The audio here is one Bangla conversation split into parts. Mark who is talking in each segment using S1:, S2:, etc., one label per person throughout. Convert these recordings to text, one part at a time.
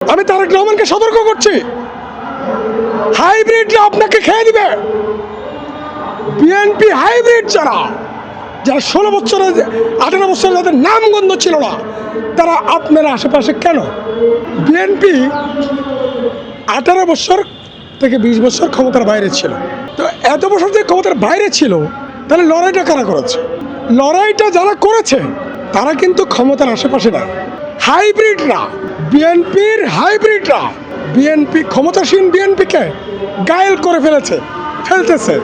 S1: আমি তারেক রহমানকে সতর্ক করছি, হাইব্রিডরা আপনাকে খেয়ে দিবে। বিএনপি হাইব্রিড যারা 16 বছরে 18 বছর যাদের নামগন্ধ ছিল না, তারা আপনার আশেপাশে কেন? বিএনপি 18 বছর থেকে 20 বছর ক্ষমতার বাইরে ছিল। তো এত বছর যে ক্ষমতার বাইরে ছিল, তাহলে লড়াইটা কারা করেছে? লড়াইটা যারা করেছে তারা কিন্তু ক্ষমতার আশেপাশে না। হাইব্রিডরা, বিএনপির হাইব্রিডরা, বিএনপি ক্ষমতাসীন বিএনপিকে গায়েল করে ফেলতেছে।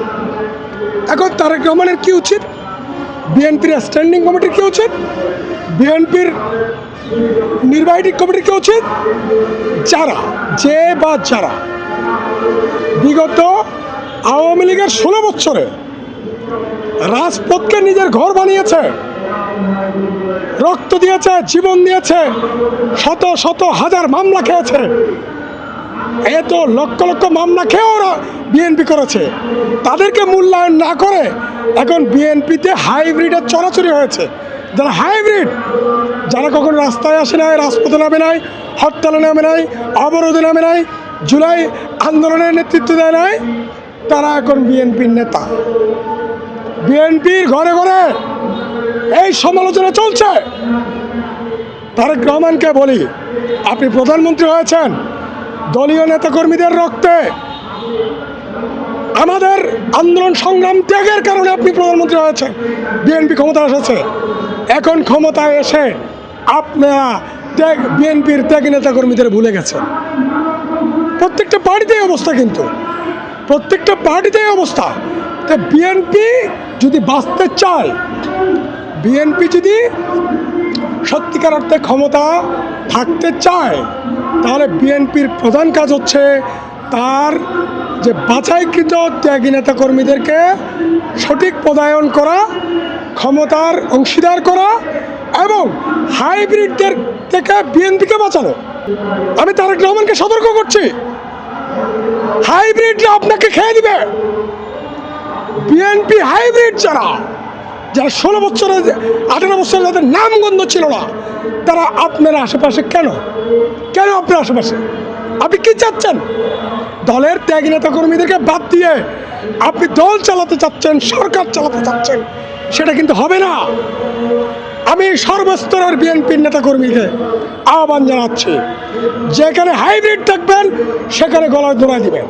S1: এখন তারেক রহমানের কি উচিত? বিএনপির স্ট্যান্ডিং কমিটির কি উচিত? বিএনপির নির্বাহী কমিটির কি উচিত? যারা বিগত আওয়ামী লীগের 16 বছরে রাজপথকে নিজের ঘর বানিয়েছে, রক্ত দিয়েছে, জীবন দিয়েছে, শত শত হাজার মামলা খেয়েছে, এত লক্ষ লক্ষ মামলা খেয়েও ওরা বিএনপি করেছে, তাদেরকে মূল্যায়ন না করে এখন বিএনপিতে হাইব্রিডের চড়াচড়ি হয়েছে। যারা হাইব্রিড, যারা কখনো রাস্তায় আসে নাই, রাজপথে নামে নাই, হরতালে নামে নাই, অবরোধে নামে নাই, জুলাই আন্দোলনের নেতৃত্ব দেয় নাই, তারা এখন বিএনপির নেতা। বিএনপির ঘরে ঘরে এই সমালোচনা চলছে। তারেক রহমানকে বলি, আপনি প্রধানমন্ত্রী হয়েছেন দলীয় নেতাকর্মীদের রক্তে, আমাদের আন্দোলন সংগ্রাম ত্যাগের কারণে আপনি প্রধানমন্ত্রী হয়েছেন, বিএনপি ক্ষমতায় এসেছে। এখন ক্ষমতায় এসে আপনারা বিএনপির ত্যাগী নেতাকর্মীদের ভুলে গেছেন। প্রত্যেকটা পার্টিতেই অবস্থা, কিন্তু প্রত্যেকটা পার্টিতেই অবস্থা। তো বিএনপি যদি বাঁচতে চায়, বিএনপি যদি সত্যিকার অর্থে ক্ষমতা থাকতে চায়, তাহলে বিএনপির প্রধান কাজ হচ্ছে তার যে বাছাইকৃত ত্যাগী নেতাকর্মীদেরকে সঠিক পদায়ন করা, ক্ষমতার অংশীদার করা এবং হাইব্রিডদের থেকে বিএনপিকে বাঁচানো। আমি তারেক রহমানকে সতর্ক করছি, হাইব্রিডরা আপনাকে খেয়ে দিবে। বিএনপি হাইব্রিড যারা 16 বছরে 18 বছর যাদের নামগন্ধ ছিল না, তারা আপনার আশেপাশে কেন? আপনার আশেপাশে আপনি কি চাচ্ছেন? দলের ত্যাগী নেতাকর্মীদেরকে বাদ দিয়ে আপনি দল চালাতে চাচ্ছেন, সরকার চালাতে চাচ্ছেন, সেটা কিন্তু হবে না। আমি সর্বস্তরের বিএনপির নেতাকর্মীকে আহ্বান জানাচ্ছি, যেখানে হাইব্রিড থাকবেন সেখানে গলায় দৌড়ায় দিবেন।